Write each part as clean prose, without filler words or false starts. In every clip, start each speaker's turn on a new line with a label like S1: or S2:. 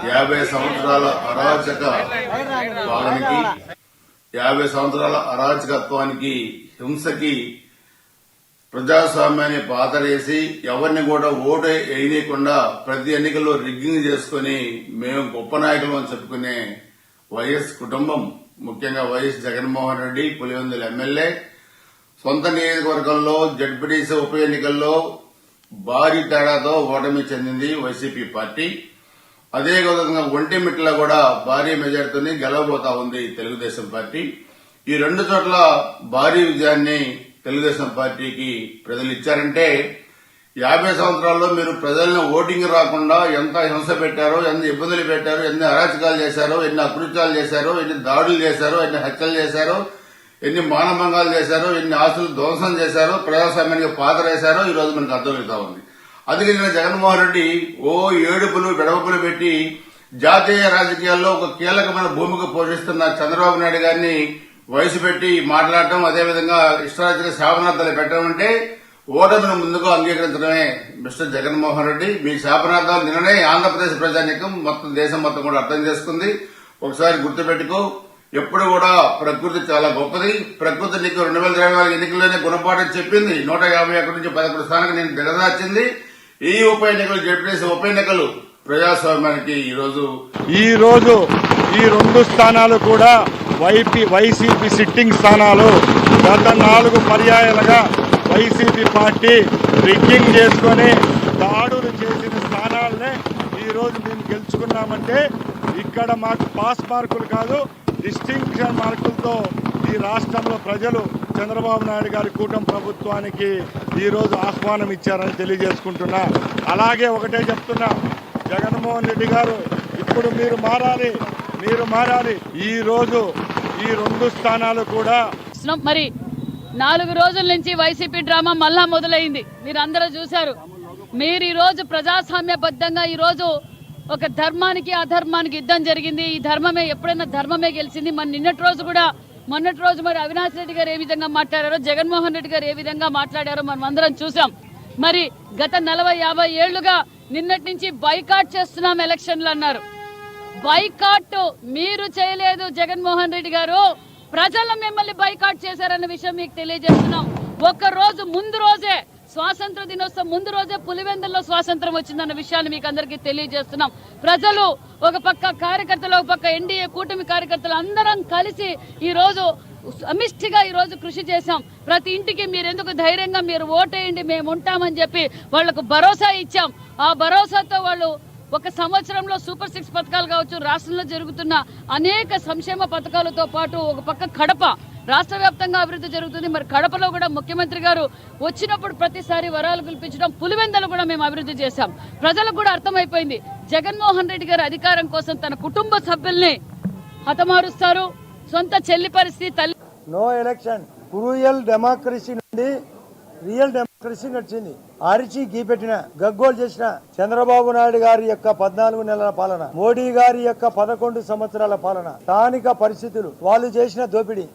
S1: 50 సంవత్సరాల అరాచక పాలనకి 50 సంవత్సరాల అరాచకత్వానికి హింసకి ప్రజాస్వామ్యాన్ని పాతరేసి ఎవరిని కూడా ఓటు వేయకుండా ప్రతి ఎన్నికల్లో రిగ్గింగ్ చేసుకుని మేము గొప్ప నాయకులు అని చెప్పుకునే వైఎస్ కుటుంబం, ముఖ్యంగా వైఎస్ జగన్మోహన్ రెడ్డి పులివెందుల ఎమ్మెల్యే సొంత నియోజకవర్గంలో జడ్పీటీసీ ఉప ఎన్నికల్లో భారీ తేడాతో ఓటమి చెందింది వైసీపీ పార్టీ. అదేవిధంగా ఒంటిమిట్టలో కూడా భారీ మెజార్టీతోనే గెలవబోతా ఉంది తెలుగుదేశం పార్టీ. ఈ రెండు చోట్ల భారీ విజయాన్ని తెలుగుదేశం పార్టీకి ప్రజలు ఇచ్చారంటే 50 సంవత్సరాల్లో మీరు ప్రజలను ఓటింగ్ రాకుండా ఎంత హింస పెట్టారో, ఎన్ని ఇబ్బందులు పెట్టారో, ఎన్ని అరాచకాలు చేశారో, ఎన్ని అకృత్యాలు చేశారో, ఎన్ని దాడులు చేశారో, ఎన్ని హత్యలు చేశారో, ఎన్ని మానభంగాలు చేశారో, ఎన్ని ఆస్తులు ధ్వంసం చేశారో, ప్రజాస్వామ్యానికి పాతరేశారో ఈ రోజు మనకు అర్థమవుతా ఉంది. అందుకే నిన్న జగన్మోహన్ రెడ్డి ఏడుపులు బెడవపులు పెట్టి జాతీయ రాజకీయాల్లో ఒక కీలకమైన భూమిక పోషిస్తున్న చంద్రబాబు నాయుడు గారిని వయసు పెట్టి మాట్లాడటం, అదేవిధంగా ఇష్టారాజ్య శాపనార్థాలు పెట్టడం అంటే ఓటమిని ముందుకు అంగీకరించడమే. మిస్టర్ జగన్మోహన్ రెడ్డి, మీ శాపనార్థాలు నిన్ననే ఆంధ్రప్రదేశ్ ప్రజానీకం మొత్తం దేశం మొత్తం కూడా అర్థం చేసుకుంది. ఒకసారి గుర్తుపెట్టుకో, ఎప్పుడు కూడా ప్రకృతి చాలా గొప్పది. ప్రకృతి నీకు 2024 ఎన్నికల్లోనే గుణపాఠం చెప్పింది. 151 నుంచి 11 స్థానానికి నేను దిగదార్చింది. ఈ ఉప ఎన్నికలు జడ్పీటీసీ ఉప ఎన్నికలు ప్రజాస్వామ్యానికి ఈ రోజు
S2: ఈ 2 స్థానాలు కూడా వైసీపీ సిట్టింగ్ స్థానాలు. గత 4 పర్యాయాలుగా వైసీపీ పార్టీ రిగ్గింగ్ చేసుకుని దాడులు చేసిన స్థానాలనే ఈ రోజు మేము గెలుచుకున్నామంటే ఇక్కడ మాకు పాస్ మార్కులు కాదు, డిస్టింక్షన్ మార్కులతో ఈ రాష్ట్రంలో ప్రజలు చంద్రబాబు నాయుడు గారి కూటమి ప్రభుత్వానికి ఈ రోజు ఆహ్వానం ఇచ్చారని తెలియజేసుకుంటున్నా. అలాగే ఒకటే చెప్తున్నా, జగన్మోహన్ రెడ్డి గారు ఇప్పుడు మీరు మారాలి. ఈ రోజు ఈ 2 స్థానాలు కూడా
S3: మరి 4 రోజుల నుంచి వైసీపీ డ్రామా మళ్ళా మొదలైంది. మీరు అందరూ చూశారు. మీరు ఈ రోజు ప్రజాస్వామ్యబద్ధంగా ఈ రోజు ఒక ధర్మానికి అధర్మానికి యుద్ధం జరిగింది. ఈ ధర్మమే ఎప్పుడైనా ధర్మమే గెలిచింది. మరి మొన్నటి రోజు మరి అవినాష్ రెడ్డి గారు ఏ విధంగా మాట్లాడారో, జగన్మోహన్ రెడ్డి గారు ఏ విధంగా మాట్లాడారో మనం అందరం చూసాం. మరి గత 40-50 ఏళ్లుగా నిన్నటి నుంచి బైకాట్ చేస్తున్నాం ఎలక్షన్లు అన్నారు. బైకాట్ మీరు చేయలేదు జగన్మోహన్ రెడ్డి గారు, ప్రజలు మిమ్మల్ని బైకాట్ చేశారన్న విషయం మీకు తెలియజేస్తున్నాం. రోజు ముందు రోజే స్వాతంత్ర దినోత్సవం ముందు రోజే పులివెందుల్లో స్వాతంత్రం వచ్చిందన్న విషయాన్ని మీకు అందరికీ తెలియజేస్తున్నాం. ప్రజలు ఒక పక్క కార్యకర్తలు, ఒక పక్క ఎన్డీఏ కూటమి కార్యకర్తలు అందరం కలిసి ఈ రోజు సమిష్టిగా ఈ రోజు కృషి చేశాం. ప్రతి ఇంటికి మీరెందుకు ధైర్యంగా మీరు ఓటేయండి, మేము ఉంటామని చెప్పి వాళ్లకు భరోసా ఇచ్చాం. ఆ భరోసాతో వాళ్ళు ఒక సంవత్సరంలో సూపర్ 6 పథకాలు కావచ్చు, రాష్ట్రంలో జరుగుతున్న అనేక సంక్షేమ పథకాలతో పాటు ఒక పక్క కడప రాష్ట్ర వ్యాప్తంగా అభివృద్ధి జరుగుతుంది. మరి కడపలో కూడా ముఖ్యమంత్రి గారు వచ్చినప్పుడు ప్రతిసారి వరాలు కల్పించడం, పులివెందులు కూడా మేము అభివృద్ధి చేశాం. ప్రజలకు కూడా అర్థమైపోయింది, జగన్మోహన్ రెడ్డి గారు అధికారం కోసం తన కుటుంబ సభ్యుల్ని హతమారుస్తారు. సొంత చెల్లి పరిస్థితి, తల్లి.
S2: నో ఎలక్షన్, క్రూయల్ డెమోక్రసీ నుండి రియల్ డెమోక్రసీ నడిచింది. అరిచి గీపెట్టిన గగ్గోలు చేసిన చంద్రబాబు నాయుడు గారి యొక్క 14 నెలల పాలన, మోడీ గారి యొక్క 11 సంవత్సరాల పాలన, స్థానిక పరిస్థితులు, వాళ్ళు చేసిన దోపిడీ,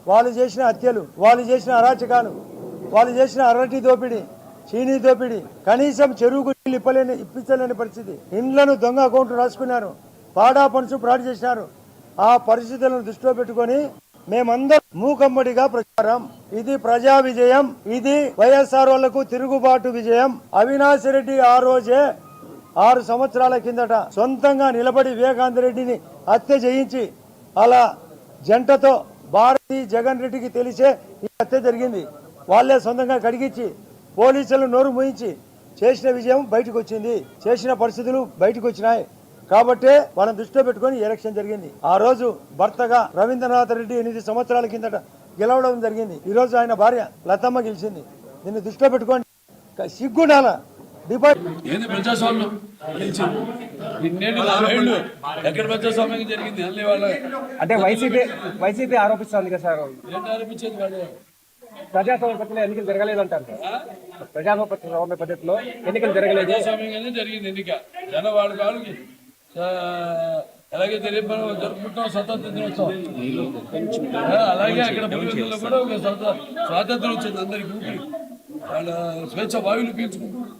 S2: వాళ్ళు చేసిన హత్యలు, వాళ్ళు చేసిన అరాచకాలు, వాళ్ళు చేసిన అరటి దోపిడీ, చీనీ దోపిడీ, కనీసం చెరువుకు ఇప్పించలేని పరిస్థితి, ఇండ్లను దొంగ అకౌంట్లు రాసుకున్నారు, పాడా పనుసు ఫ్రాడ్ చేసినారు. ఆ పరిస్థితులను దృష్టిలో పెట్టుకొని మేమందరం మూకమ్మడిగా ప్రచారం. ఇది ప్రజా విజయం, ఇది వైఎస్ఆర్ వాళ్లకు తిరుగుబాటు విజయం. అవినాష్ రెడ్డి ఆ రోజే 6 సంవత్సరాల కిందట సొంతంగా నిలబడి వివేకానంద రెడ్డిని హత్య చేయించి అలా జంటతో భారతి జగన్ రెడ్డికి తెలిసే ఈ హత్య జరిగింది. వాళ్లే సొంతంగా కడిగించి పోలీసులు నోరు మూయించి చేసిన విజయం బయటకు వచ్చింది, చేసిన పరిస్థితులు బయటకు వచ్చినాయి. కాబట్టి వాళ్ళని దృష్టిలో పెట్టుకుని ఎలక్షన్ జరిగింది. ఆ రోజు భర్తగా రవీంద్రనాథ్ రెడ్డి 8 సంవత్సరాల కిందట గెలవడం జరిగింది. ఈ రోజు ఆయన భార్య లతమ్మ గెలిచింది. దీన్ని దృష్టిలో పెట్టుకోండి, సిగ్గుండాల
S4: అంటే వైసీపీ ఆరోపిస్తుంది కదా సార్, ప్రజాస్వామ్య ఎన్నికలు జరగలేదంటారు. ప్రజాస్వామ్య పద్ధతిలో ఎన్నికలు జరగలేదు.
S5: జరిగింది ఎన్నిక జనవాడు కాళ్ళకి అలాగే మనం జరుపుకుంటాం స్వతంత్ర దినోత్సవం. అలాగే అక్కడ పులివెందుల్లో కూడా ఒక స్వాతంత్రం వచ్చింది అందరికి. ఊపిరి వాళ్ళ స్వేచ్ఛ వాయువులు పీల్చుకుంటారు.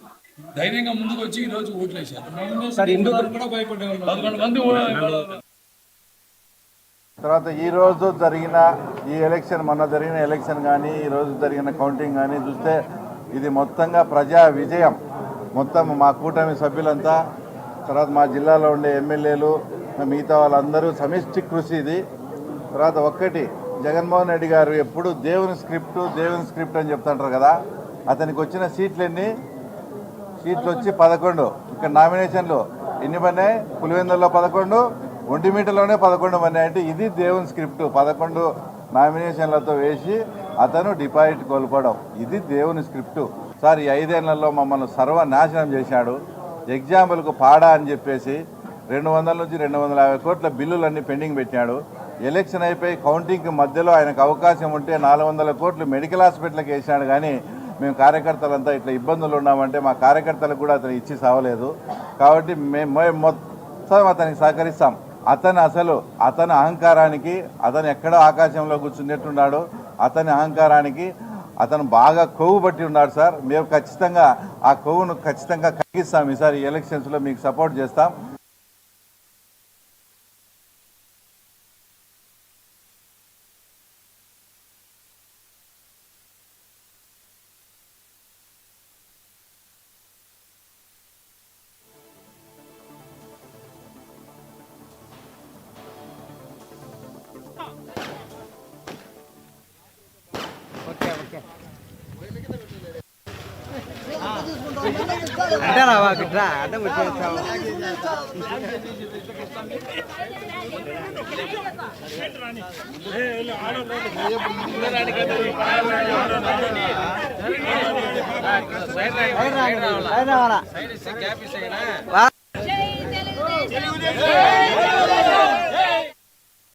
S5: ధైర్యంగా ముందుకు వచ్చి ఈ రోజు ఓట్లు వేశారు.
S4: సార్ హిందూపురం
S5: 11 మంది
S6: తర్వాత ఈ రోజు జరిగిన ఈ ఎలక్షన్, మొన్న జరిగిన ఎలక్షన్ కానీ ఈ రోజు జరిగిన కౌంటింగ్ కానీ చూస్తే ఇది మొత్తంగా ప్రజా విజయం. మొత్తం మా కూటమి సభ్యులంతా, తర్వాత మా జిల్లాలో ఉండే ఎమ్మెల్యేలు, మిగతా వాళ్ళందరూ సమిష్టి కృషి ఇది. తర్వాత ఒక్కటి, జగన్మోహన్ రెడ్డి గారు ఎప్పుడు దేవుని స్క్రిప్ట్ అని చెప్తుంటారు కదా, అతనికి వచ్చిన సీట్లు వచ్చి 11. ఇక్కడ నామినేషన్లు ఎన్ని పడినాయి? పులివెందుల్లో 11, ఒంటిమిటలోనే 11 పడినాయి. అంటే ఇది దేవుని స్క్రిప్ట్. 11 నామినేషన్లతో వేసి అతను డిపాజిట్ కోల్పోవడం, ఇది దేవుని స్క్రిప్టు. సార్ ఈ 5 ఏళ్లలో మమ్మల్ని సర్వనాశనం చేశాడు. ఎగ్జాంపుల్కు పాడా అని చెప్పేసి 200 నుంచి 250 కోట్ల బిల్లులన్నీ పెండింగ్ పెట్టాడు. ఎలక్షన్ అయిపోయి కౌంటింగ్కి మధ్యలో ఆయనకు అవకాశం ఉంటే 400 కోట్లు మెడికల్ హాస్పిటల్కి వేసాడు. కానీ మేము కార్యకర్తలంతా ఇట్లా ఇబ్బందులు ఉన్నామంటే మా కార్యకర్తలకు కూడా అతను ఇచ్చి సావలేదు. కాబట్టి మేము మొత్తం అతనికి సహకరిస్తాం. అతని అహంకారానికి, అతను ఎక్కడో ఆకాశంలో కూర్చున్నట్టున్నాడు. అతని అహంకారానికి అతను బాగా కొవ్వు పట్టి ఉన్నాడు సార్. మేము ఖచ్చితంగా ఆ కొవ్వును ఖచ్చితంగా కరిగిస్తాం. ఈసారి ఎలక్షన్స్లో మీకు సపోర్ట్ చేస్తాం.
S7: అంటారా గిట్రా అడ్డం వచ్చేస్తావు.
S8: తెలుగుదేశం